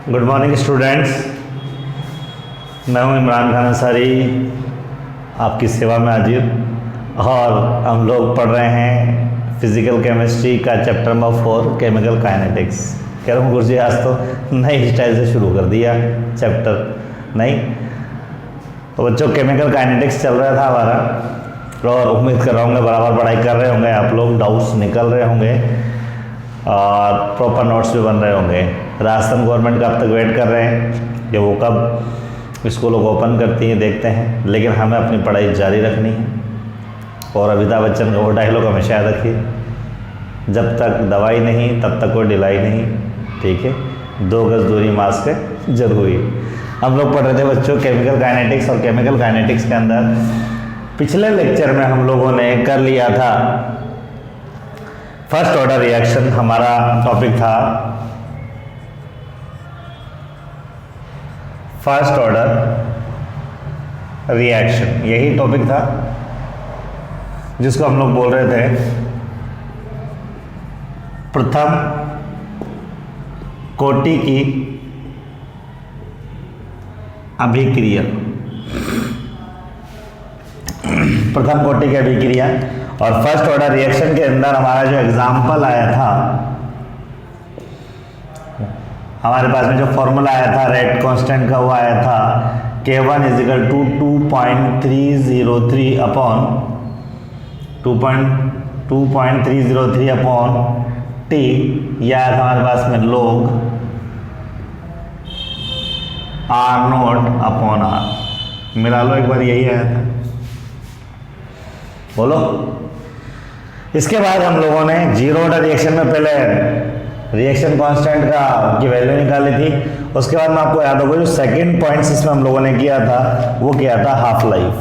Good morning students, मैं हूं इमरान खान अंसारी, आपकी सेवा में हाजिर। और हम लोग पढ़ रहे हैं फिजिकल केमिस्ट्री का चैप्टर नंबर 4 केमिकल काइनेटिक्स। कह रहा हूँ गुरुजी आज तो नई स्टाइल से शुरू कर दिया चैप्टर। नहीं तो बच्चों, केमिकल काइनेटिक्स चल रहा था हमारा और उम्मीद कर रहा हूँ बराबर पढ़ाई कर रहे होंगे आप लोग, डाउट्स निकल रहे होंगे और प्रॉपर नोट्स भी बन रहे होंगे। राजस्थान गवर्नमेंट का अब तक वेट कर रहे हैं कि वो कब स्कूलों को ओपन करती है, देखते हैं। लेकिन हमें अपनी पढ़ाई जारी रखनी है और अमिताभ बच्चन का वो डायलॉग हमेशा याद रखिए, जब तक दवाई नहीं तब तक कोई ढिलाई नहीं। ठीक है, 2 गज दूरी मास्क है जरूरी। हम लोग पढ़ रहे थे बच्चों केमिकल काइनेटिक्स, और केमिकल काइनेटिक्स के अंदर पिछले लेक्चर में हम लोगों ने कर लिया था फर्स्ट ऑर्डर रिएक्शन। हमारा टॉपिक था फर्स्ट ऑर्डर रिएक्शन, यही टॉपिक था जिसको हम लोग बोल रहे थे प्रथम कोटि की अभिक्रिया। प्रथम कोटि की अभिक्रिया और फर्स्ट ऑर्डर रिएक्शन के अंदर हमारा जो एग्जाम्पल आया था, हमारे पास में जो फॉर्मूला आया था रेट कांस्टेंट का, वो आया था K1 = 2.303 अपॉन 2.303 अपॉन T, या हमारे पास में log R0 अपॉन R। मिला लो एक बार, यही आया था। बोलो। इसके बाद हम लोगों ने जीरो ऑर्डर रिएक्शन में पहले रिएक्शन कांस्टेंट का की वैल्यू निकाली थी। उसके बाद में आपको याद होगा जो सेकंड पॉइंट्स इसमें हम लोगों ने किया था वो किया था हाफ लाइफ।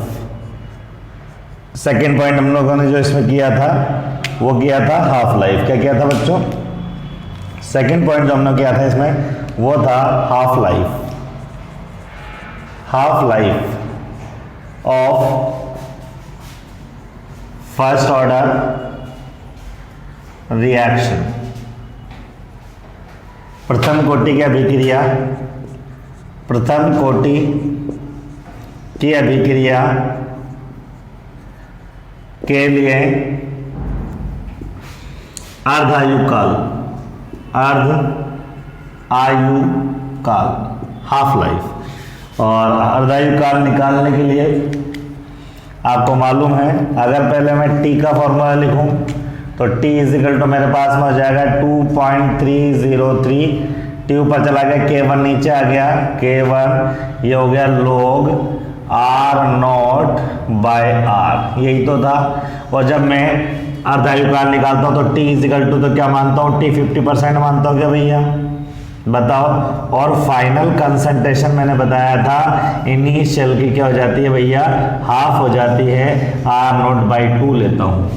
सेकंड पॉइंट हम लोगों ने जो इसमें किया था वो किया था हाफ लाइफ। क्या किया था बच्चों? सेकंड पॉइंट जो हमने किया था इसमें वो था half life. Half life of first order reaction, प्रथम कोटि की अभिक्रिया, प्रथम कोटि की अभिक्रिया के लिए अर्ध आयु काल, अर्ध आयु काल, हाफ लाइफ। और अर्ध आयु काल निकालने के लिए आपको मालूम है, अगर पहले मैं T का फॉर्मूला लिखूं तो T = मेरे पास में हो जाएगा 2.303। T ऊपर चला गया, K1 नीचे आ गया, K1 ये हो गया log R0/R, यही तो था। और जब मैं अर्धायु काल निकालता हूँ तो T = तो क्या मानता हूँ? T 50% मानता हूँ क्या भैया? बताओ। और फाइनल कंसंट्रेशन मैंने बताया था इनिशियल की क्या हो जाती है भैया? हाफ हो जाती है, R0/2 लेता हूँ।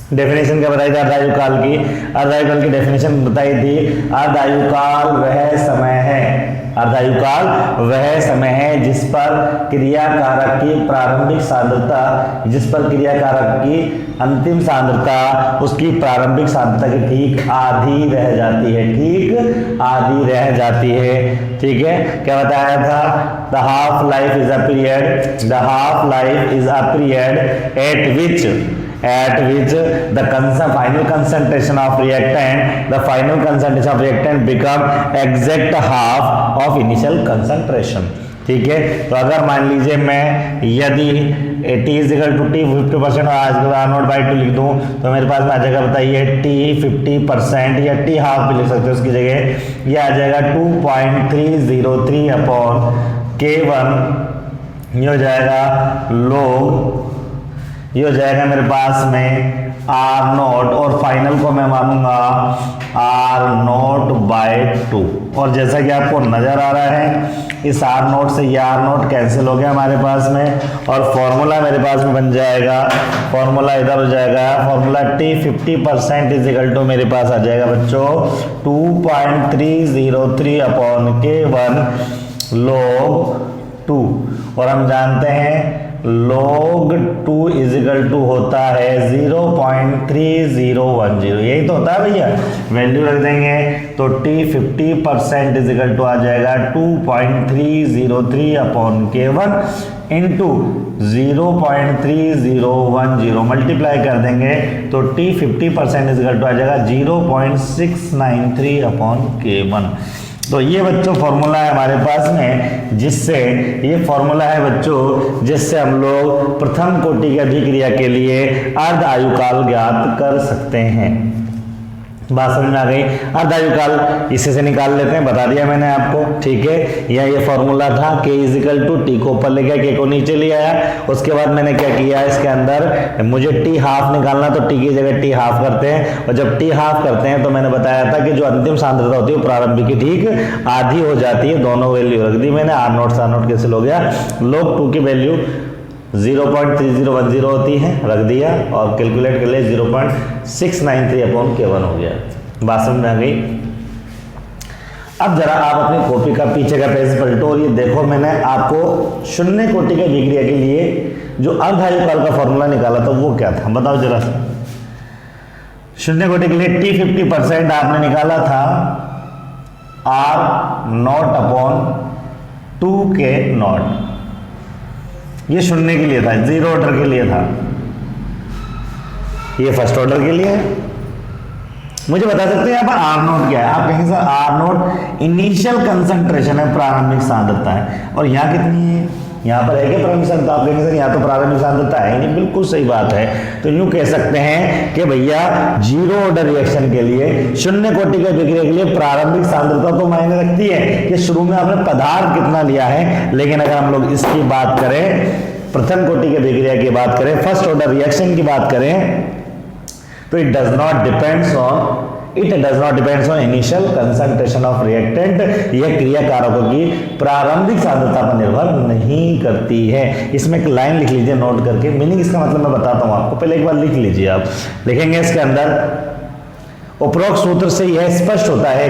डेफिनेशन क्या बताई थी अर्धायु काल की? अर्धायु काल की डेफिनेशन बताई थी, अर्धायु काल वह समय है, अर्धायु काल वह समय है जिस पर क्रियाकारक की प्रारंभिक सांद्रता, जिस पर क्रियाकारक की अंतिम सांद्रता उसकी प्रारंभिक सांद्रता की ठीक आधी रह जाती है, ठीक आधी रह जाती है। ठीक है, क्या बताया था? The half life is a period, the half life is a period at which the final concentration of reactant become exact half of initial concentration। ठीक है, तो अगर मान लीजिए मैं यदि T = T 50% आज R0/2 लिख दूं तो मेरे पास में आ जाएगा, बताइए, T 50% या T हाफ भी लिख सकते हो उसकी जगह, ये आ जाएगा 2.303 अपॉन K1, ये हो जाएगा log, ये हो जाएगा मेरे पास में R0, और फाइनल को मैं मानूंगा R0/2। और जैसा कि आपको नजर आ रहा है इस R0 से ये R0 कैंसिल हो गया हमारे पास में, और फॉर्मूला मेरे पास में बन जाएगा, फॉर्मूला इधर हो जाएगा, फॉर्मूला T 50% = मेरे पास आ जाएगा बच्चों 2.303 अपॉन K1 log 2। और हम जानते हैं log 2 इज इक्वल टू होता है 0.3010, यही तो होता है भैया। वैल्यू रख देंगे तो t 50% इज इक्वल टू आ जाएगा 2.303 अपॉन K1 इंटू 0.3010, मल्टीप्लाई कर देंगे तो t 50% इज इक्वल टू आ जाएगा 0.693 अपॉन K1। तो ये बच्चों फॉर्मूला है हमारे पास में, जिससे ये फॉर्मूला है बच्चों जिससे हम लोग प्रथम कोटि की अभिक्रिया के लिए अर्ध आयुकाल ज्ञात कर सकते हैं। बात समझ में आ गई। अर्ध आयुकाल इसी से निकाल लेते हैं, बता दिया मैंने आपको, ठीक है। ये फॉर्मूला था k is equal to T को ऊपर ले गया, k को नीचे ले आया। उसके बाद मैंने क्या किया, इसके अंदर मुझे t हाफ निकालना, तो t की जगह t हाफ करते हैं। और जब t हाफ करते हैं तो मैंने बताया था कि जो अंतिम सांद्रता होती है वो प्रारंभिक की ठीक आधी हो जाती है। दोनों वैल्यू रख दी मैंने, r0 से r0 कैंसिल हो गया। log 2 की वैल्यू 0.3010 होती है, रख दिया और कैलकुलेट कर ले 0.693 अपॉन K1 हो गया। बात समझ में आ गई। अब जरा आप अपनी कॉपी का पीछे का पेज पलटो और ये देखो, मैंने आपको शून्य कोटि के अभिक्रिया के लिए जो अर्ध आयुकाल का फॉर्मूला निकाला था वो क्या था, बताओ जरा। शून्य कोटि के लिए t 50% आपने निकाला था R0 अपॉन 2K0। ये शून्य के लिए था, जीरो ऑर्डर के लिए था, ये फर्स्ट ऑर्डर के लिए है। मुझे बता सकते हैं यहाँ पर R0 क्या है, आप कहेंगे सर R0 इनिशियल कंसंट्रेशन है, प्रारंभिक सांद्रता है। और यहाँ कितनी है, यहाँ पर है क्या प्रारंभिक सांद्रता, आप कहेंगे सर यहाँ तो प्रारंभिक सांद्रता है नहीं। बिल्कुल सही बात है। तो यूं कह सकते हैं कि भैया जीरो ऑर्डर रिएक्शन के लिए, शून्य कोटि के अभिक्रिया के लिए प्रारंभिक सांद्रता तो मायने रखती है कि शुरू में आपने पदार्थ कितना लिया है। लेकिन अगर हम लोग इसकी बात करें, प्रथम कोटि की अभिक्रिया की बात करें, फर्स्ट ऑर्डर रिएक्शन की बात करें, तो it does not depends on initial concentration of reactant. यह क्रिया कारकों की प्रारंभिक सांद्रता पर निर्भर नहीं करती है। इसमें एक लाइन लिख लीजिए नोट करके, मीनिंग इसका मतलब मैं बताता हूं आपको, पहले एक बार लिख लीजिए। आप लिखेंगे इसके अंदर, उपरोक्त सूत्र से यह स्पष्ट होता है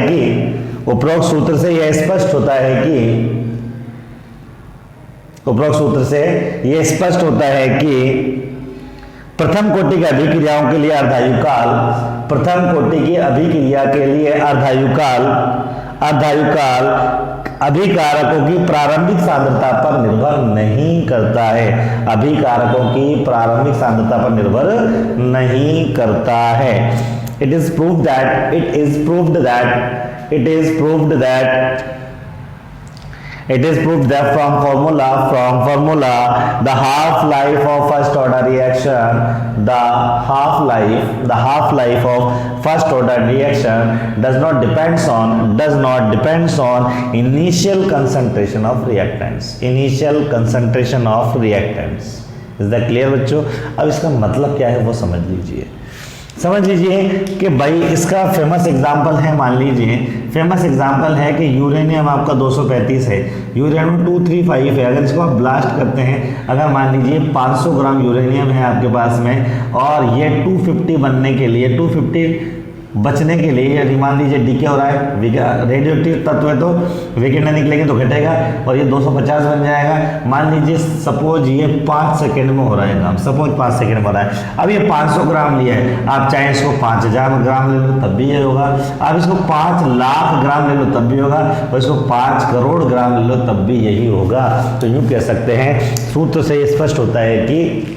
कि प्रथम कोटि की अभिक्रियाओं के लिए अर्धायुकाल, अभिकारकों की प्रारंभिक सांद्रता पर निर्भर नहीं करता है। It is proved that from formula the half life of first order reaction does not depends on initial concentration of reactants. Is that clear बच्चों? अब इसका मतलब क्या है वो समझ लीजिए कि भाई इसका फेमस एग्जांपल है, मान लीजिए फेमस एग्जांपल है कि यूरेनियम आपका 235 है, यूरेनियम 235 है। अगर इसको आप ब्लास्ट करते हैं, अगर मान लीजिए 500 ग्राम यूरेनियम है आपके पास में, और ये 250 बनने के लिए, 250 बचने के लिए, यदि मान लीजिए डी क्या हो रहा है, रेडियोएक्टिव तत्व है तो विकिरण निकलेंगे तो घटेगा, और ये 250 बन जाएगा। मान लीजिए सपोज ये 5 सेकंड में हो रहा है काम, सपोज 5 सेकंड में हो रहा है। अब ये 500 ग्राम लिया है, आप चाहे इसको 5000 ग्राम ले लो तब भी ये होगा, आप इसको 5 लाख ग्राम ले लो तब भी होगा, और इसको 5 करोड़ ग्राम ले लो तब भी यही होगा। तो यूँ कह सकते हैं, सूत्र से स्पष्ट होता है कि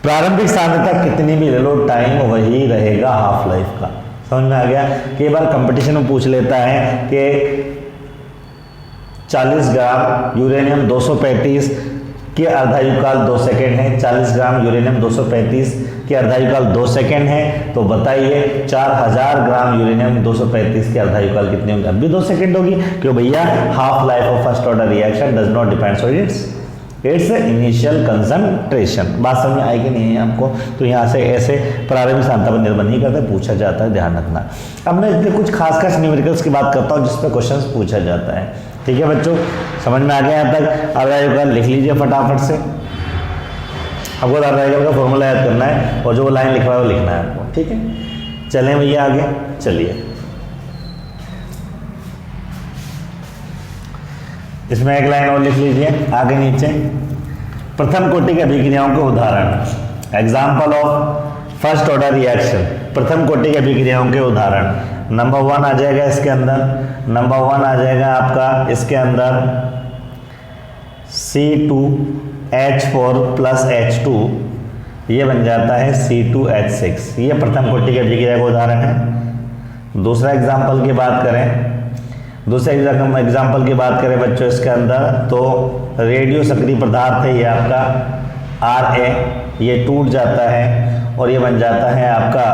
प्रारंभिक सांद्रता कितनी भी ले लो, टाइम वही रहेगा हाफ लाइफ का। समझ में आ गया। कई बार कंपटीशन में पूछ लेता है कि 40 ग्राम यूरेनियम 235 के अर्धायुकाल 2 सेकेंड है, 40 ग्राम यूरेनियम 235 के अर्धायुकाल 2 सेकेंड है, तो बताइए 4000 ग्राम यूरेनियम 235 के अर्धायुकाल कितनी होगी? अब भी 2 सेकेंड होगी, क्यों भैया half life of first order reaction does not depends on it's initial concentration. बात समझ में आई कि नहीं है आपको? तो यहाँ से ऐसे प्रारंभिक सांद्रता पर निर्भर नहीं करता, पूछा जाता है, ध्यान रखना। अब मैं इसमें कुछ खास न्यूमेरिकल्स की बात करता हूँ जिस पर क्वेश्चन पूछा जाता है। ठीक है बच्चों, समझ में आ गया यहाँ तक? अर्धायुकाल लिख लीजिए फटाफट से, आपको अर्धायुकाल का फॉर्मूला याद करना है और जो लाइन लिखा है वो लिखना है आपको। ठीक है, चलें भैया आगे, चलिए। इसमें एक लाइन और लिख लीजिए आगे नीचे, प्रथम कोटि की अभिक्रियाओं के उदाहरण, example of first order reaction, प्रथम कोटि की अभिक्रियाओं के उदाहरण। नंबर 1 आ जाएगा इसके अंदर, नंबर 1 आ जाएगा आपका इसके अंदर C2H4 प्लस H2, ये बन जाता है C2H6, ये प्रथम कोटि की अभिक्रिया का उदाहरण है। दूसरा एग्जाम्पल की बात करें, दूसरे एग्जाम्पल की बात करें बच्चों इसके अंदर, तो रेडियो सक्रिय पदार्थ है ये आपका Ra, ये टूट जाता है और ये बन जाता है आपका,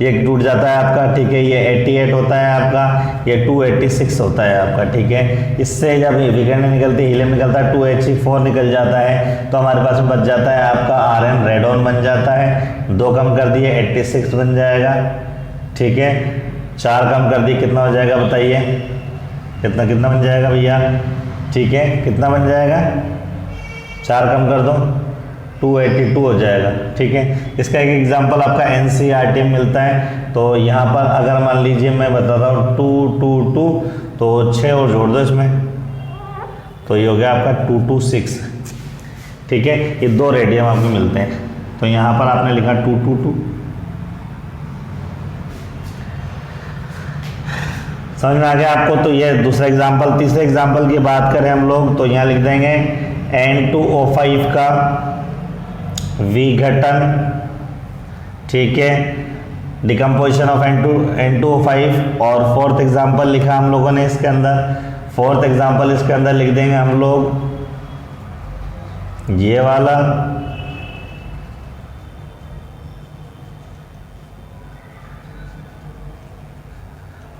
ये टूट जाता है आपका, ठीक है, ये 88 होता है आपका, ये 286 होता है आपका, ठीक है। इससे जब विकिरण निकलती है, हीलियम निकलता है, 2He4 निकल जाता है, तो हमारे पास में बच जाता है आपका Rn, रेडॉन बन जाता है। 2 कम कर दिए 86 बन जाएगा, ठीक है। 4 कम कर दिए कितना हो जाएगा बताइए, कितना कितना बन जाएगा भैया, ठीक है, कितना बन जाएगा, 4 कम कर दो 282 हो जाएगा, ठीक है। इसका एक एग्जांपल आपका NCERT में मिलता है। तो यहाँ पर अगर मान लीजिए मैं बताता हूँ 222, तो 6 और जोड़ दो इसमें, तो ये हो गया आपका 226, ठीक है। ये 2 रेडियम आपको मिलते हैं, तो यहाँ पर आपने लिखा 222, समझ में आ गया आपको। तो ये दूसरा एग्जांपल। तीसरे एग्जांपल की बात करें हम लोग, तो यहाँ लिख देंगे N2O5 का विघटन, ठीक है, डिकम्पोजिशन ऑफ N2O5। और फोर्थ एग्जांपल लिखा हम लोगों ने इसके अंदर, फोर्थ एग्जांपल इसके अंदर लिख देंगे हम लोग ये वाला,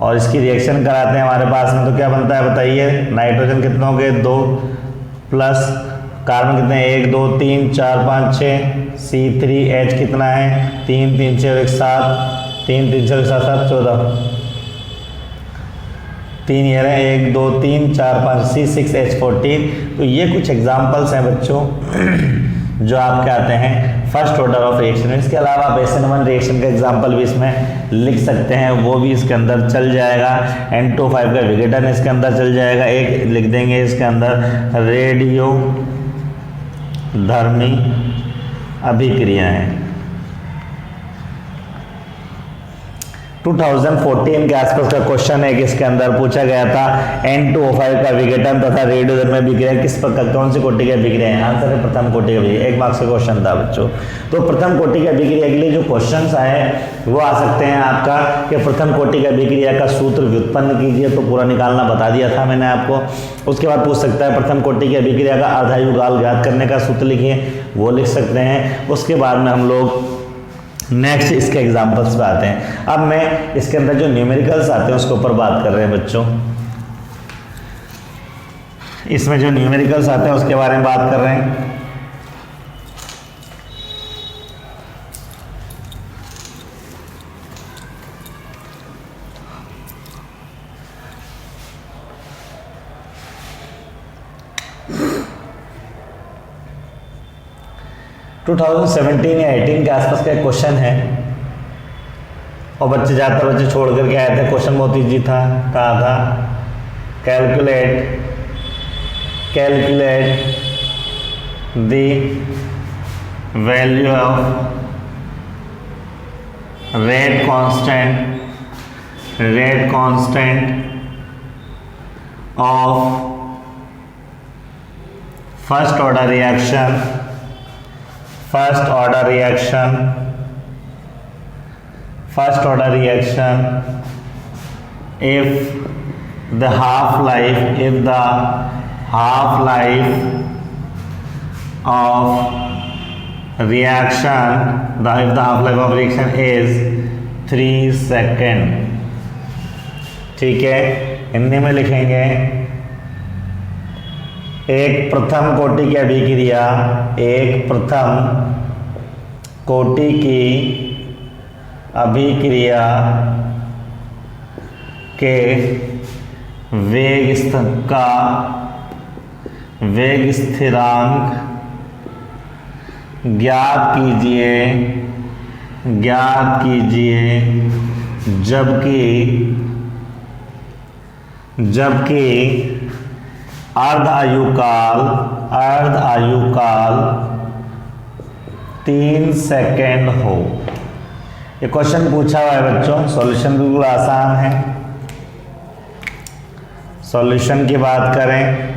और इसकी रिएक्शन कराते हैं हमारे पास में, तो क्या बनता है बताइए। नाइट्रोजन कितने हो गए 2, प्लस कार्बन कितने 1 2 3 4 5 6, C3H कितना है 3 3 6 1 7, 3 3 6 7 7 14, 3 ये रहे 1 2 3 4 5, C6H14। तो ये कुछ एग्जांपल्स हैं बच्चों जो आपके आते हैं फर्स्ट ऑर्डर ऑफ रिएक्शन। इसके अलावा बेसन 1 रिएक्शन का एग्जांपल भी इसमें लिख सकते हैं, वो भी इसके अंदर चल जाएगा। N2O5 का विघटन इसके अंदर चल जाएगा। एक लिख देंगे इसके अंदर रेडियो धर्मी अभिक्रियाएं। 2014 के आसपास का क्वेश्चन है कि इसके अंदर पूछा गया था N2O5 का विघटन तथा रेडियोधर्मी अभिक्रिया किस प्रकार, कौन सी कोटि की अभिक्रिया है। आंसर है प्रथम कोटि की अभिक्रिया। 1 मार्क्स का क्वेश्चन था बच्चों। तो प्रथम कोटि की अभिक्रिया के लिए जो क्वेश्चंस आए वो आ सकते हैं आपका कि प्रथम कोटि की अभिक्रिया का सूत्र व्युत्पन्न कीजिए, तो पूरा निकालना बता दिया था मैंने आपको। उसके बाद पूछ सकता है प्रथम कोटि की अभिक्रिया का अर्धायुगाल ज्ञात करने का सूत्र लिखिए, वो लिख सकते हैं। उसके बाद में हम लोग नेक्स्ट इसके एग्जांपल्स पे आते हैं। अब मैं इसके अंदर जो न्यूमेरिकल्स आते हैं उसके ऊपर बात कर रहे हैं बच्चों। इसमें जो न्यूमेरिकल्स आते हैं उसके बारे में बात कर रहे हैं। टू 2017 या 18 के आसपास का एक क्वेश्चन है और बच्चे ज़्यादातर बच्चे छोड़ करके आए थे। क्वेश्चन बहुत ईजी था। कहा था calculate the value of rate constant of first order reaction if the half life of reaction is 3 second. ठीक है, हिंदी में लिखेंगे एक प्रथम कोटि की अभिक्रिया के वेग स्थिरांक ज्ञात कीजिए जबकि अर्ध आयुकाल 3 सेकेंड हो। ये क्वेश्चन पूछा हुआ है बच्चों, सॉल्यूशन बिल्कुल आसान है। सॉल्यूशन की बात करें,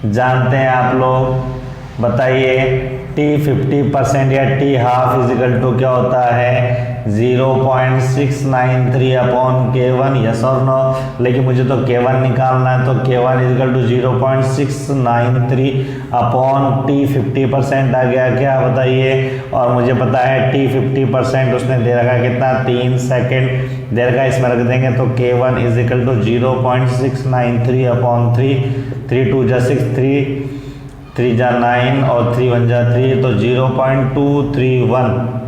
जानते हैं आप लोग, बताइए t 50% या t हाफ इजिकल टू क्या होता है 0.693 अपॉन k1, यस और नो। लेकिन मुझे तो k1 निकालना है, तो k1 is equal to 0.693 upon t 50% आ गया क्या बताइए। और मुझे पता है t 50% उसने दे रखा है कितना 3 सेकेंड दे रखा है, इसमें रख देंगे तो k1 इजिकल टू 0.693 अपॉन 3, 3 2 जा 6, 3 जा 9 और 3 1 जा 3, तो 0.231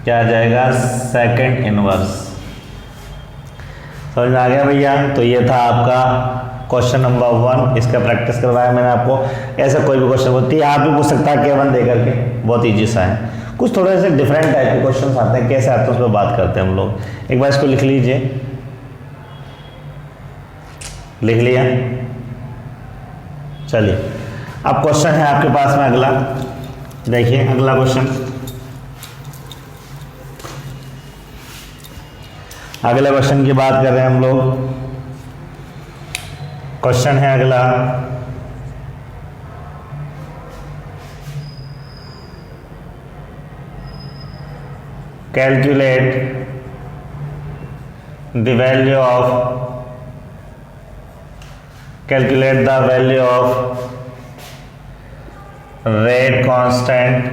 क्या आ जाएगा सेकेंड इनवर्स। समझ में आ गया भैया। तो ये था आपका क्वेश्चन नंबर 1, इसका प्रैक्टिस करवाया मैंने आपको। ऐसा कोई भी क्वेश्चन होती है आप भी पूछ सकता है k1 दे करके, बहुत ईजी सा है। कुछ थोड़े से डिफरेंट टाइप के क्वेश्चन आते हैं, कैसे आते हैं उस पर बात करते हैं हम लोग। एक बार इसको लिख लीजिए, लिख लिया, चलिए अब क्वेश्चन है आपके पास में अगला, देखिए अगला क्वेश्चन। अगले क्वेश्चन की बात कर रहे हैं हम लोग। क्वेश्चन है अगला, calculate the value of rate constant,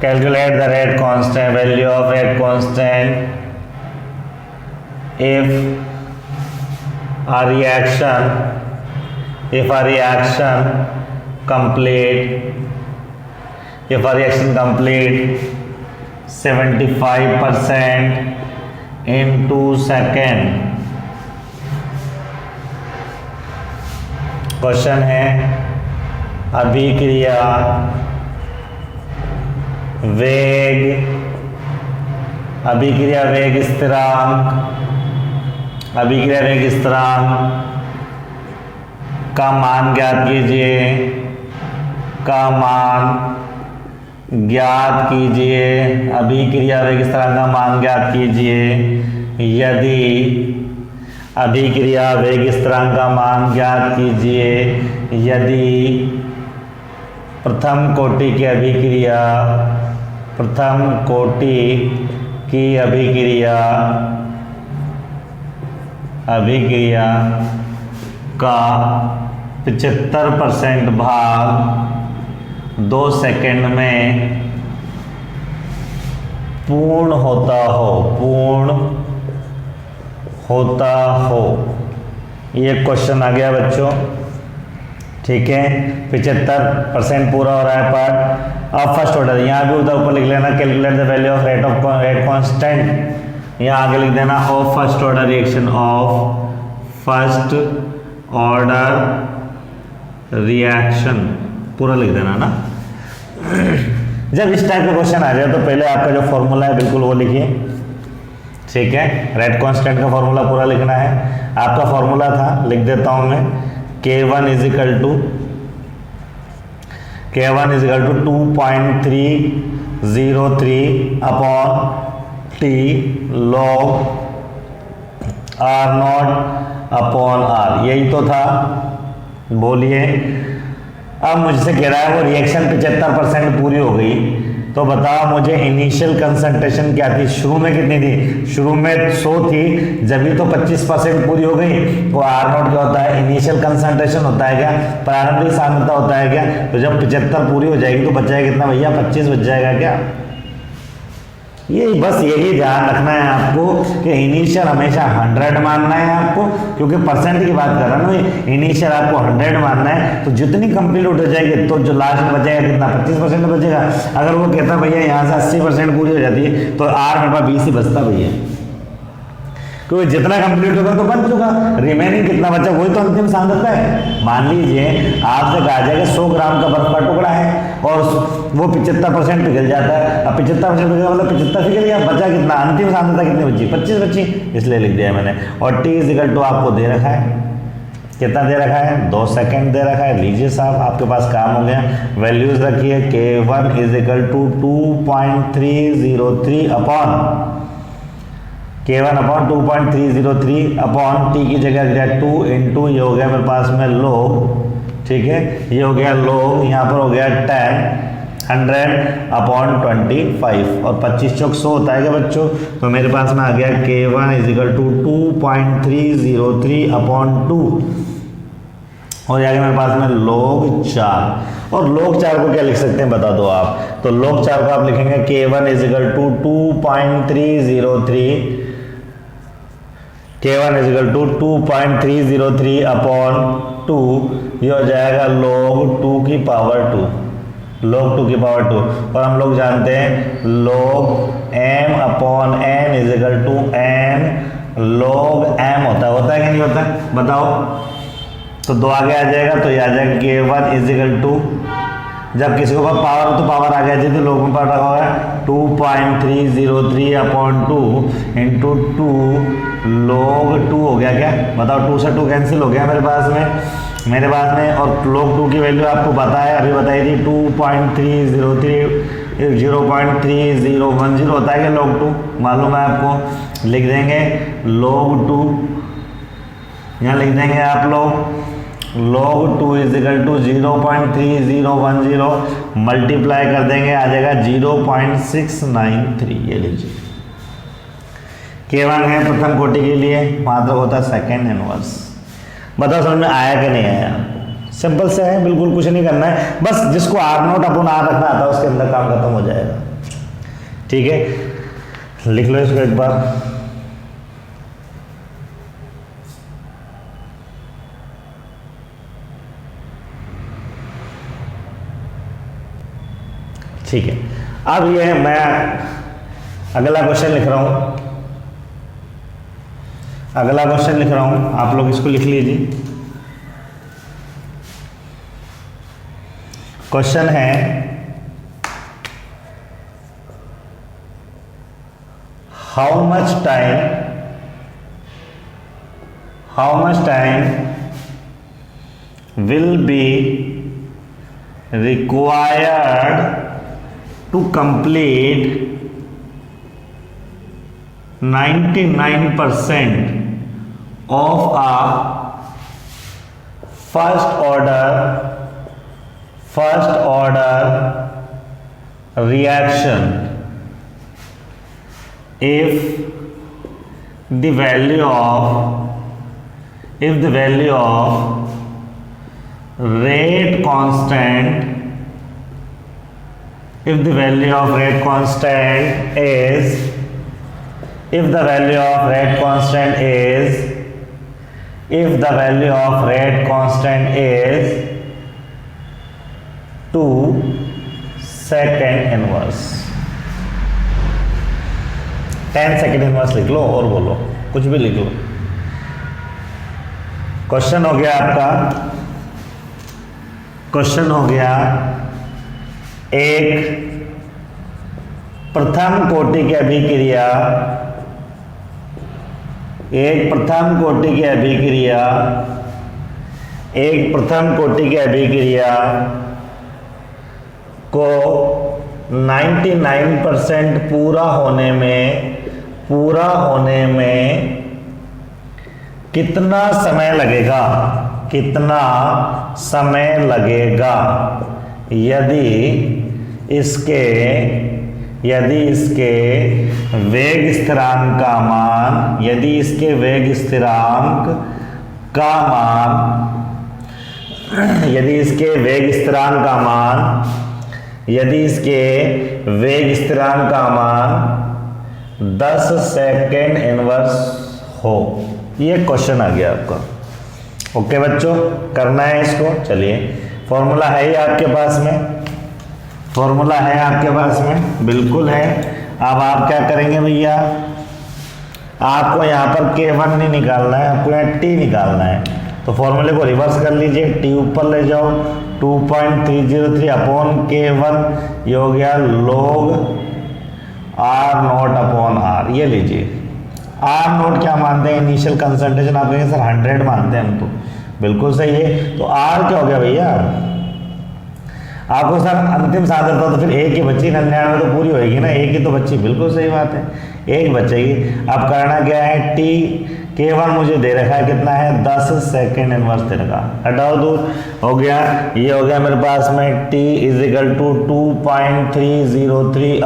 calculate the rate constant, value of rate constant if a reaction complete 75% in 2 seconds। Question है अभिक्रिया वेग स्थिरांक का मान ज्ञात कीजिए, अभिक्रिया वेग स्थिरांक का मान ज्ञात कीजिए यदि अभिक्रिया वेग स्थिरांक का मान ज्ञात कीजिए यदि प्रथम कोटि की अभिक्रिया का 75% भाग 2 सेकंड में पूर्ण होता हो। ये क्वेश्चन आ गया बच्चों, ठीक है। 75% पूरा हो रहा है पार्ट। अब फर्स्ट ऑर्डर यहाँ भी उधर ऊपर लिख लेना, calculate the value of rate constant, यहाँ आगे लिख देना ऑफ फर्स्ट ऑर्डर रिएक्शन, पूरा लिख देना ना। जब इस टाइप का क्वेश्चन आ जाए तो पहले आपका जो फॉर्मूला है बिल्कुल वो लिखिए, ठीक है। रेट कांस्टेंट का फॉर्मूला पूरा लिखना है। आपका फॉर्मूला था, लिख देता हूं मैं, K1 is equal to 2.303 upon T log R0 upon R, यही तो था, बोलिए। अब मुझसे कह रहा है वो रिएक्शन 75% पूरी हो गई, तो बताओ मुझे इनिशियल कंसंट्रेशन क्या थी, शुरू में कितनी थी, शुरू में 100 थी, जब भी तो 25% पूरी हो गई। तो R0 क्या होता है, इनिशियल कंसंट्रेशन होता है क्या, प्रारंभिक सांद्रता होता है क्या। तो जब 75 पूरी हो जाएगी तो बच जाएगा कितना भैया, 25 बच जाएगा क्या। ये बस यही ध्यान रखना है आपको कि इनिशियल हमेशा 100 मानना है आपको, क्योंकि परसेंट की बात कर रहा हूँ ना, इनिशियल आपको 100 मानना है। तो जितनी कंप्लीट हो जाएगी तो जो लास्ट में बचेगा कितना, 25% बचेगा। अगर वो कहता भैया यहाँ से 80% पूरी हो जाती है तो R में 20 ही बचता भैया, क्योंकि जितना कंप्लीट होगा तो बन चुका, रिमेनिंग कितना बचा वही तो अंतिम सांद्रता है। मान लीजिए आपसे कहा जाएगा 100 ग्राम का बर्फ का टुकड़ा है और वो 75% पिघल जाता है। अब 75% पिघला मतलब 75 पिघल गया, बचा कितना, अंतिम सांद्रता कितनी बची, 25 बची, इसलिए लिख दिया मैंने। और T इजिकल टू आपको दे रखा है, कितना दे रखा है, 2 सेकंड दे रखा है। लीजिए साहब, आपके पास काम हो गया। वैल्यूज रखिए, K1 is equal to 2.303 upon K1 upon 2.303 upon T की जगह गया 2 इंटू, ये हो गया मेरे पास में लोग, ठीक है, ये हो गया लोग, यहाँ पर हो गया 10 100 अपॉन 25 और 25 चौक 100 होता है क्या बच्चों। तो मेरे पास में आ गया K1 is equal to 2.303 upon 2 और आगे मेरे पास में log 4। और log 4 को क्या लिख सकते हैं बता दो आप। तो log 4 को आप लिखेंगे K1 is equal to 2.303 K1 is equal to 2.303 upon 2, ये हो जाएगा log 2 की पावर 2, log 2 की पावर 2। और हम लोग जानते हैं log m upon n is equal to n log m होता है कि नहीं होता है, बताओ। तो 2 आगे आ जाएगा, तो ये आ जाएगा K1 इज इक्वल टू, जब किसी को पावर हो तो पावर आ गया जी, तो लोग में पावर रखा हुआ है 2.303 अपॉन 2 इंटू 2 log 2 हो गया क्या, बताओ। 2 से 2 कैंसिल हो गया मेरे पास में, और log 2 की वैल्यू आपको पता है, अभी बताई थी 2.303 0.3010 होता है कि log 2 मालूम है आपको। लिख देंगे log 2, यहाँ लिख देंगे आप लोग log 2 is equal to 0.3010 multiply कर देंगे, आ जाएगा 0.693। ये लीजिए, K1 है प्रथम कोटि के लिए, मात्रक होता है सेकेंड इनवर्स। बताओ समझ में आया कि नहीं आया। सिंपल से है, बिल्कुल कुछ नहीं करना है, बस जिसको R0 अपॉन R रखना आता है उसके अंदर काम खत्म हो जाएगा, ठीक है। लिख लो इसको एक बार। ठीक है, अब ये मैं अगला क्वेश्चन लिख रहा हूं, आप लोग इसको लिख लीजिए। क्वेश्चन है, how much time will be required to complete 99% of a first order reaction if the value of rate constant if the value of rate constant is 2 second inverse। 10 second inverse लिख लो और बोलो, कुछ भी लिख लो। Question हो गया एक प्रथम कोटि की अभिक्रिया, को 99% पूरा होने में कितना समय लगेगा यदि इसके वेग स्थिरांक का मान यदि इसके वेग स्थिरांक का मान 10 सेकेंड इनवर्स हो। ये क्वेश्चन आ गया आपका। ओके बच्चों, करना है इसको। चलिए, फॉर्मूला है ही आपके पास में, बिल्कुल है। अब आप क्या करेंगे भैया, आपको यहाँ पर K1 नहीं निकालना है, आपको यहाँ T निकालना है। तो फॉर्मूले को रिवर्स कर लीजिए, T ऊपर ले जाओ, 2.303 अपॉन K1, ये हो गया log R0 अपॉन R। ये लीजिए, R0 क्या मानते हैं, इनिशियल कंसंट्रेशन। आप कहेंगे सर 100 मानते हैं हम तो, बिल्कुल सही है। तो R क्या हो गया भैया, आपको सर अंतिम सांद्रता तो फिर एक ही बच्ची, 99 तो पूरी होएगी ना, एक ही तो बच्ची, बिल्कुल सही बात है, एक बचेगी। अब करना क्या है, T K1 मुझे दे रखा है कितना है, 10 सेकेंड इनवर्स दे रखा, हटाओ दूर, हो गया, ये हो गया मेरे पास में T = 2.303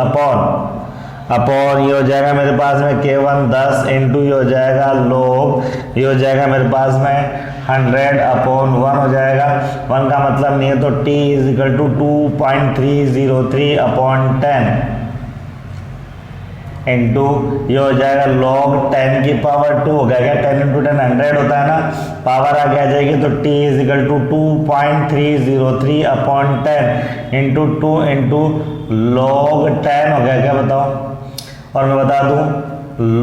अपॉन ये हो जाएगा मेरे पास में K1 10 इंटू ये हो जाएगा लोग, ये हो जाएगा मेरे पास में 100/1 हो जाएगा, 1 का मतलब नहीं है, तो T = 2.303 अपॉन 10 इंटू ये हो जाएगा log 10 की पावर 2 हो गया, 10 इंटू 10 100 होता है ना, पावर आगे आ जाएगी, तो T = 2.303 upon 10 into 2 into log 10 हो गया, क्या बताओ। और मैं बता दूं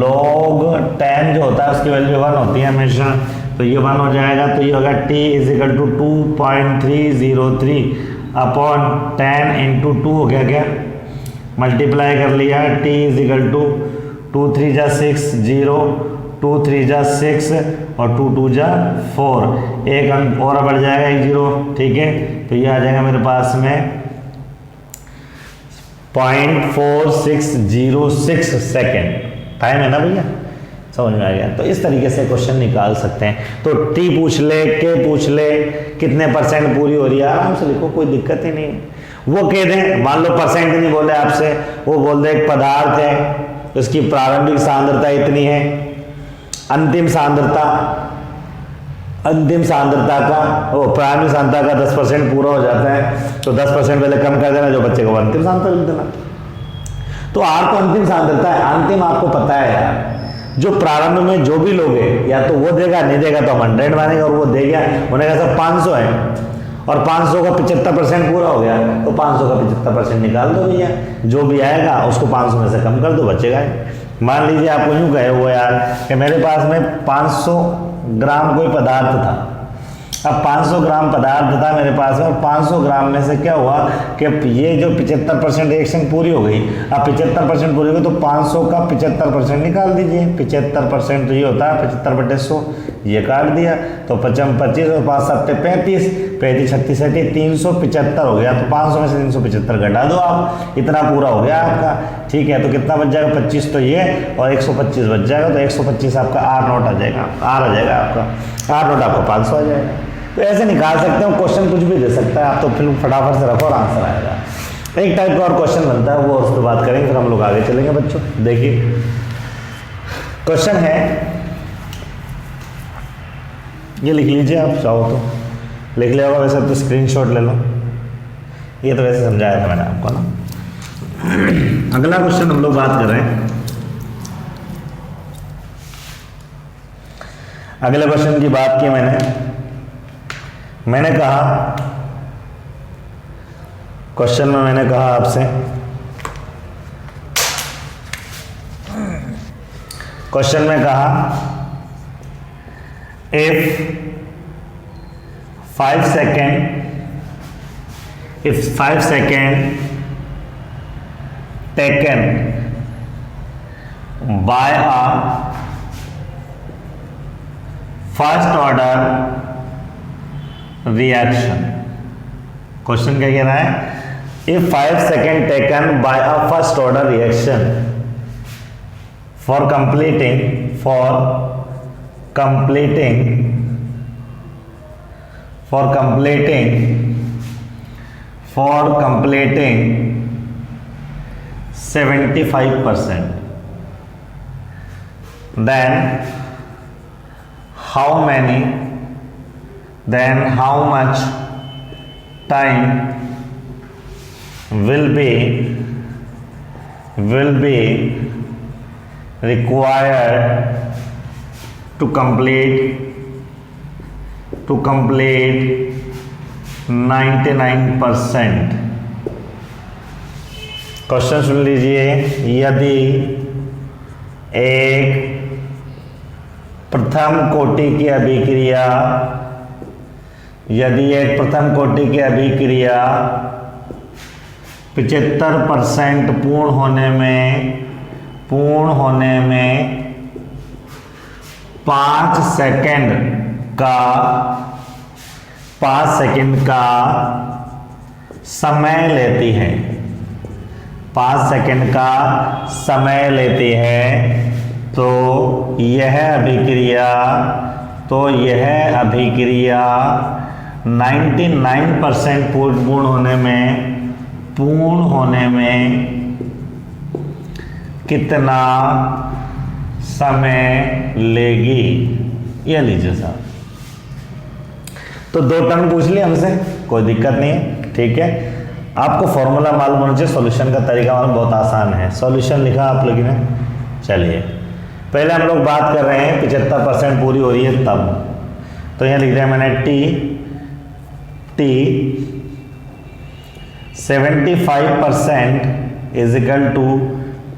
log 10 जो होता है उसकी वैल्यू 1 होती है हमेशा, तो ये 1 हो जाएगा, तो ये होगा T = 2.303 अपॉन 10 इंटू 2 हो गया, क्या मल्टीप्लाई कर लिया, T = 2 3 जा 6 0, 2 3 जा 6 और 2 2 जा 4, एक अंक और बढ़ जाएगा 1 0, ठीक है, तो ये आ जाएगा मेरे पास में 0.4606 सेकेंड टाइम है ना भैया, समझ में आ गया। तो इस तरीके से क्वेश्चन निकाल सकते हैं। तो T पूछ ले, K पूछ ले, कितने % पूरी हो रही है, आराम से लिखो, कोई दिक्कत ही नहीं। वो कह दें, मान लो परसेंट नहीं बोले आपसे, वो बोल दे एक पदार्थ है, उसकी प्रारंभिक सांद्रता इतनी है, अंतिम सांद्रता का वो प्रारंभिक सांद्रता का 10% पूरा हो जाता है, तो 10% पहले कम कर देना, जो बच्चे को अंतिम सांद्रता लिख देना। तो R तो अंतिम सांद्रता है, अंतिम आपको पता है यार, जो प्रारंभ में जो भी लोगे या तो वो देगा, नहीं देगा तो 100 मानेगा, और वो दे गया, उन्हें कहा 500 है और 500 का 75% पूरा हो गया, तो 500 का 75% निकाल दो भैया, जो भी आएगा उसको 500 में से कम कर दो, बचेगा। मान लीजिए आपको यूँ कहे वो यार कि मेरे पास में 500 ग्राम कोई पदार्थ था, अब 500 ग्राम पदार्थ था मेरे पास में, और 500 ग्राम में से क्या हुआ कि ये जो 75% रिएक्शन पूरी हो गई, अब 75% पूरी हो गई, तो 500 का 75% निकाल दीजिए, 75% तो ये होता है 75/100, ये काट दिया, तो 25 और 5 7 35, 35 36 375 हो गया, तो 500 में से 375 घटा दो आप, इतना पूरा हो गया आपका, ठीक है। तो कितना बच जाएगा, 25 तो ये और 125 बच जाएगा, तो 125 आपका R नोट आ जाएगा, R आ जाएगा आपका, R नोट आपका 500 आ जाएगा। तो ऐसे निकाल सकते हो, क्वेश्चन कुछ भी दे सकता है, आप तो फिर फटाफट से रखो और आंसर आएगा। एक टाइप का और क्वेश्चन बनता है, वो उस पर बात करेंगे, फिर हम लोग आगे चलेंगे बच्चों। देखिए क्वेश्चन है, ये लिख लीजिए, आप चाहो तो लिख लिया होगा, वैसे तो स्क्रीनशॉट ले लो, ये तो वैसे समझाया था मैंने आपको ना। अगला क्वेश्चन हम लोग बात कर रहे हैं, अगले क्वेश्चन की बात की मैंने कहा, क्वेश्चन में मैंने कहा आपसे, क्वेश्चन में कहा if 5 second taken by a first order reaction, question क्या कह रहा है, if 5 second taken by a first order reaction for completing 75%, then how much time will be required to complete 99%। Question सुन लीजिए, यदि एक प्रथम कोटि की अभिक्रिया 75% पूर्ण होने में 5 सेकंड का 5 सेकंड का समय लेती है, 5 सेकंड का समय लेती है, तो यह अभिक्रिया 99% पूर्ण होने में कितना समय लेगी? ये लीजिए साहब, तो 2 टर्म पूछ लिए हमसे, कोई दिक्कत नहीं है, ठीक है। आपको फॉर्मूला मालूम होना चाहिए, सॉल्यूशन का तरीका मालूम, बहुत आसान है। सॉल्यूशन लिखा आप लोगों ने, चलिए पहले हम लोग बात कर रहे हैं 75% पूरी हो रही है तब, तो यहाँ लिख दिया मैंने T 75% is equal to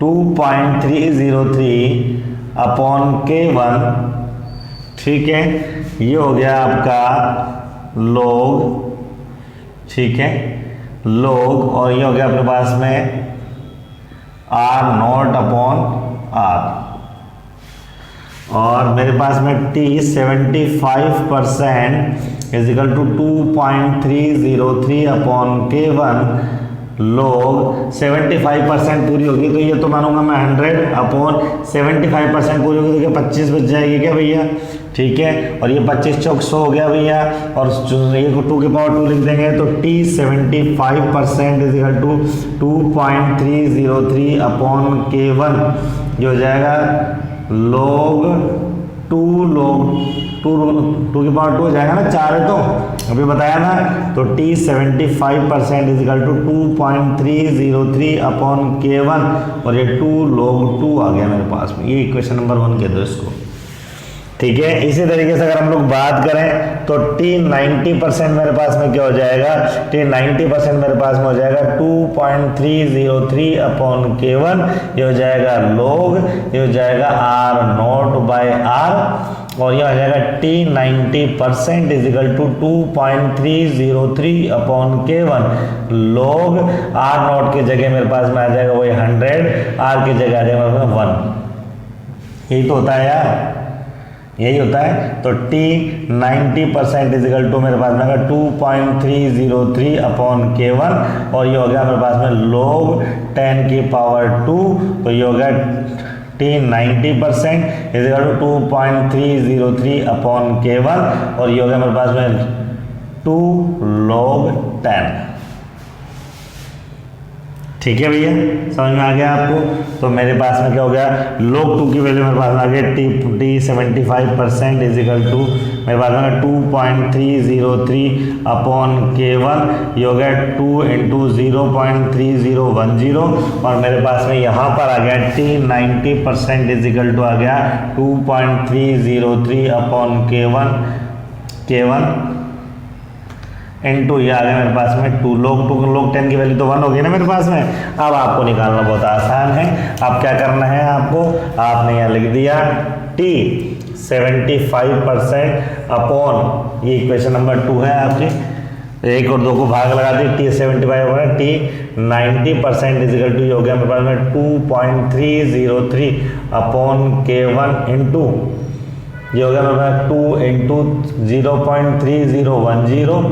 2.303 upon K1, ठीक है। ये हो गया आपका log, ठीक है, log, और ये हो गया अपने पास में R0 अपॉन R, और मेरे पास में T 75% is equal to 2.303 upon K1 log 75% पूरी होगी, तो ये तो मानूंगा मैं 100 अपॉन 75% पूरी होगी, तो क्या 25 बच जाएगी क्या भैया, ठीक है। और ये 25 चौक 100 हो गया भैया, और ये को 2 की पावर 2 लिख देंगे, तो T 75% is equal to 2.303 upon K1, जो हो जाएगा log 2 की पावर 2 हो जाएगा ना, 4 है तो अभी बताया ना, तो T 75% is equal to 2.303 upon K1, और ये 2 log 2 आ गया मेरे पास में। ये इक्वेशन नंबर 1 कह दो इसको, ठीक है। इसी तरीके से अगर हम लोग बात करें तो T 90% मेरे पास में क्या हो जाएगा, T 90% मेरे पास में हो जाएगा 2.303 अपॉन K1, ये हो जाएगा log, ये हो जाएगा R0/R, और ये हो जाएगा T 90% is equal to 2.303 upon K1 log R0 की जगह मेरे पास में आ जाएगा वही 100, R की जगह आ जाएगा 1। यही तो होता है यार, यही होता है। तो T 90% इज इक्वल टू मेरे पास में 2.303 अपॉन K1, और ये हो गया मेरे पास में log 10 की पावर 2, तो ये हो गया T 90% is equal to 2.303 upon K1, और ये हो गया मेरे पास में 2 log 10, ठीक है भैया, समझ में आ गया आपको। तो मेरे पास में क्या हो गया, log 2 की वैल्यू मेरे पास में आ गया T 75% इज इक्वल टू मेरे पास में 2.303 अपॉन K1, ये हो गया 2 इंटू 0.3010, और मेरे पास में यहाँ पर आ गया T 90% इज इक्वल टू आ गया 2.303 अपॉन K1 इंटू ये आ गया मेरे पास में 2 log 10 की वैल्यू तो 1 होगी ना मेरे पास में। अब आपको निकालना बहुत आसान है, अब क्या करना है आपको, आपने यहाँ लिख दिया T 75% अपॉन, ये इक्वेशन नंबर 2 है आपकी, 1 और 2 को भाग लगा दी, T 75 T 90% is equal to हो गया मेरे पास में 2.303 अपॉन K1 इंटू ये हो गया मेरे पास 2 इंटू 0.3010,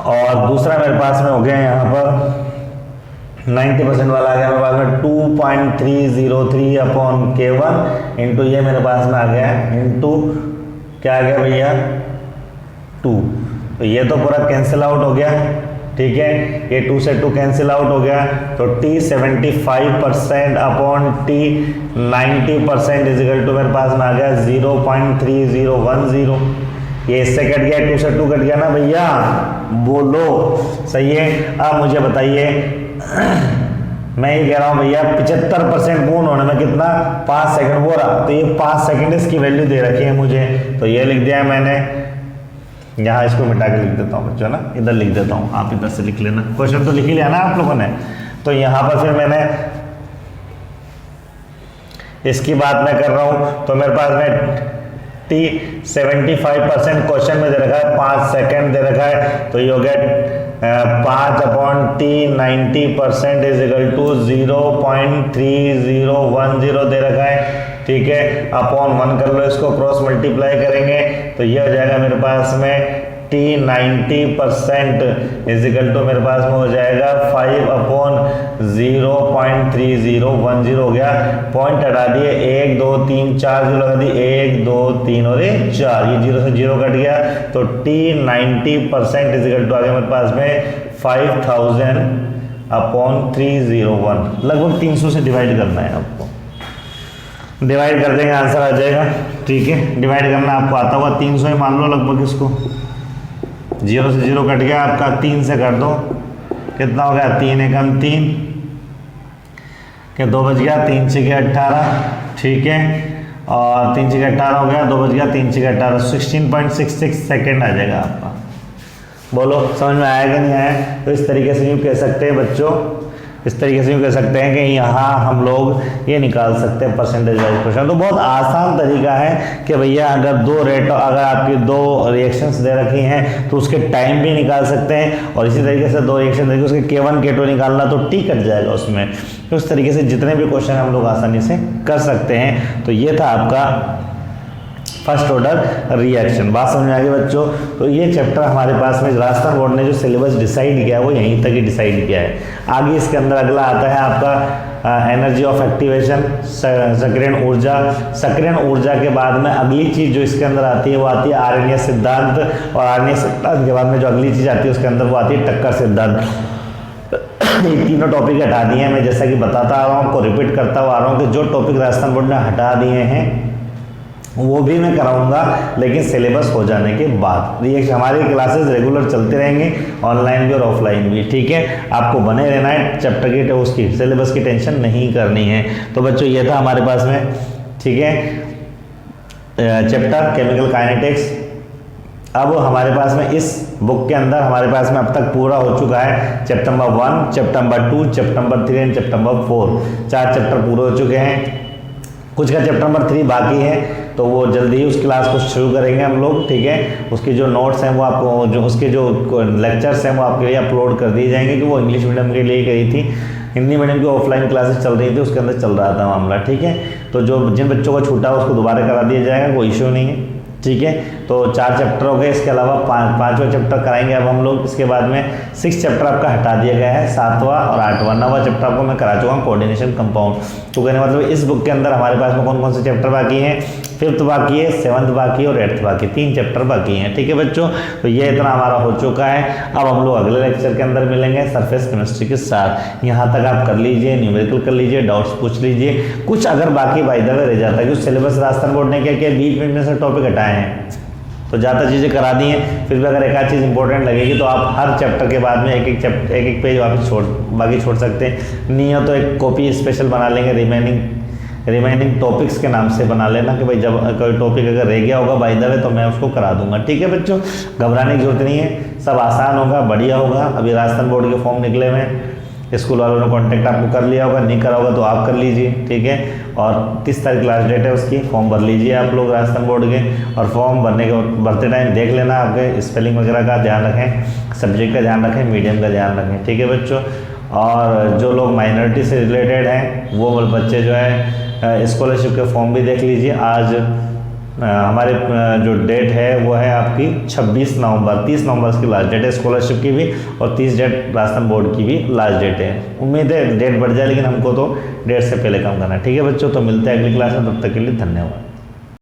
और दूसरा मेरे पास में हो गया यहाँ पर 90% वाला आ गया मेरे पास में 2.303 अपॉन K1 इंटू ये मेरे पास में आ गया इंटू क्या आ गया भैया 2, तो ये तो पूरा कैंसिल आउट हो गया, ठीक है, ये 2 से 2 कैंसिल आउट हो गया, तो T 75% upon T 90% is equal to मेरे पास में आ गया 0.3010, ये इससे कट गया, 2 से 2 कट गया ना भैया, बोलो सही है। अब मुझे बताइए मैं ये कह रहा हूँ भैया 75% पूर्ण होने में कितना 5 सेकंड हो रहा, तो ये 5 सेकंड इसकी वैल्यू दे रखी है मुझे, तो ये लिख दिया है मैंने, यहाँ इसको मिटा के लिख देता हूँ बच्चों ना, इधर लिख देता हूँ, आप इधर से लिख लेना, क्वेश्चन तो लिख ही लिया ना आप लोगों ने। तो यहाँ पर फिर मैंने इसकी बात मैं कर रहा हूँ, तो मेरे पास में T 75% क्वेश्चन में दे रखा है, 5 सेकंड दे रखा है, तो ये हो गया 5 upon T 90% is equal to 0.3010 दे रखा है, ठीक है, अपॉन 1 कर लो, इसको क्रॉस मल्टीप्लाई करेंगे तो ये हो जाएगा मेरे पास में T 90% इजिकल टू मेरे पास में हो जाएगा 5/0.3010 हो गया। पॉइंट हटा दिए, 1 2 3 4 जीरो लगा दिए, 1 2 3 और 4, ये 0 से 0 कट गया। तो T 90% इजिकल टू आ गया मेरे पास में 5000/301, लगभग 300 से डिवाइड करना है आपको। डिवाइड कर देंगे, आंसर आ जाएगा। ठीक है, डिवाइड करना आपको आता होगा, 300 ही मान लो लगभग इसको। 0 से 0 कट गया आपका, 3 से कर दो, कितना हो गया? 3 एकम 3 के 2 बज गया, 3 6 18, ठीक है, और 3 6 18 हो गया, 2 बज गया, 3 6 18, 16.66 सेकेंड आ जाएगा आपका। बोलो समझ में आया कि नहीं आया? तो इस तरीके से यूँ कह सकते हैं बच्चों, इस तरीके से यूँ कह सकते हैं कि यहाँ हम लोग ये निकाल सकते हैं परसेंटेज वाइज क्वेश्चन। तो बहुत आसान तरीका है कि भैया अगर अगर आपकी 2 रिएक्शंस दे रखी हैं तो उसके टाइम भी निकाल सकते हैं, और इसी तरीके से 2 रिएक्शन देके उसके K1 K2 निकालना तो T कट जाएगा उसमें। तो उस तरीके से जितने भी क्वेश्चन हम लोग आसानी से कर सकते हैं। तो ये था आपका फर्स्ट ऑर्डर रिएक्शन। बात समझ में आ गई बच्चों? तो ये चैप्टर हमारे पास में राजस्थान बोर्ड ने जो सिलेबस डिसाइड किया है वो यहीं तक ही डिसाइड किया है। आगे इसके अंदर अगला आता है आपका एनर्जी ऑफ एक्टिवेशन, सक्रियण ऊर्जा। सक्रियण ऊर्जा के बाद में अगली चीज जो इसके अंदर आती है वो आती है आरएनए सिद्धांत, और आरएनए सिद्धांत के बाद में जो अगली चीज आती है उसके अंदर वो आती है टक्कर सिद्धांत। ये तीनों टॉपिक हटा दिए हैं। मैं जैसा कि बताता आ रहा हूँ, आपको रिपीट करता हुआ आ रहा हूँ कि जो टॉपिक राजस्थान बोर्ड ने हटा दिए हैं वो भी मैं कराऊंगा, लेकिन सिलेबस हो जाने के बाद। ये हमारी क्लासेस रेगुलर चलते रहेंगे, ऑनलाइन भी और ऑफलाइन भी। ठीक है, आपको बने रहना है, चैप्टर की उसकी सिलेबस की टेंशन नहीं करनी है। तो बच्चों ये था हमारे पास में, ठीक है, चैप्टर केमिकल काइनेटिक्स। अब हमारे पास में इस बुक के अंदर हमारे पास में अब तक पूरा हो चुका है chapter number 1, chapter number 2, chapter number 3 and chapter number 4। 4 chapter पूरे हो चुके हैं। कुछ का चैप्टर नंबर 3 बाकी है, तो वो जल्दी ही उस क्लास को शुरू करेंगे हम लोग। ठीक है, उसके जो नोट्स हैं वो आपको, जो उसके जो लेक्चर्स हैं वो आपके लिए अपलोड कर दिए जाएंगे, कि वो इंग्लिश मीडियम के लिए करी थी। हिंदी मीडियम की ऑफलाइन क्लासेस चल रही थी, उसके अंदर चल रहा था मामला। ठीक है, तो जो जिन बच्चों को छूटा उसको दोबारा करा दिया जाएगा, कोई इशू नहीं है। ठीक है, तो 4 चैप्टर हो गए। इसके अलावा 5वां चैप्टर कराएंगे अब हम लोग। इसके बाद में 6 चैप्टर आपका हटा दिया गया है, 7वां और 8वां। 9वां चैप्टर आपको मैं करा चुका हूँ, कोऑर्डिनेशन कंपाउंड। तो कहने मतलब इस बुक के अंदर हमारे पास में कौन कौन से चैप्टर बाकी हैं? 5th बाकी है, 7th बाकी है और 8th बाकी, 3 चैप्टर बाकी हैं। ठीक है बच्चों, तो ये इतना हमारा हो चुका है। अब हम लोग अगले लेक्चर के अंदर मिलेंगे सरफेस केमिस्ट्री के साथ। यहाँ तक आप कर लीजिए, न्यूमेरिकल कर लीजिए, डाउट्स पूछ लीजिए। कुछ अगर बाकी बाय द वे रह जाता है, क्योंकि सिलेबस राजस्थान बोर्ड ने क्या किया, बीच में से टॉपिक हटाए हैं, तो ज़्यादा चीज़ें करा दी हैं। फिर भी अगर एक आध चीज़ इंपॉर्टेंट लगेगी तो आप हर चैप्टर के बाद में एक एक पेज वापस बाकी छोड़ सकते हैं। नहीं हो तो एक कॉपी स्पेशल बना लेंगे, रिमेनिंग टॉपिक्स के नाम से बना लेना, कि भाई जब कोई टॉपिक अगर रह गया होगा बाय द वे तो मैं उसको करा दूंगा। ठीक है बच्चों, घबराने की जरूरत नहीं है, सब आसान होगा, बढ़िया होगा। अभी राजस्थान बोर्ड के फॉर्म निकले हुए हैं, स्कूल वालों ने कांटेक्ट आपको कर लिया होगा, नहीं करा होगा तो आप कर लीजिए। ठीक है, और 30 तारीख लास्ट डेट है उसकी, फॉर्म भर लीजिए आप लोग राजस्थान बोर्ड के। और फॉर्म भरते टाइम देख लेना, आपके स्पेलिंग वगैरह का ध्यान रखें, सब्जेक्ट का ध्यान रखें, मीडियम का ध्यान रखें। ठीक है बच्चों, और जो लोग माइनॉरिटी से रिलेटेड हैं वो बच्चे जो है स्कॉलरशिप के फॉर्म भी देख लीजिए। आज हमारे जो डेट है वो है आपकी 26 नवंबर, 30 नवंबर की लास्ट डेट है स्कॉलरशिप की भी, और 30 डेट राजस्थान बोर्ड की भी लास्ट डेट है। उम्मीद है डेट बढ़ जाए, लेकिन हमको तो डेट से पहले काम करना है। ठीक है बच्चों, तो मिलते हैं अगली क्लास में, तब तक के लिए धन्यवाद।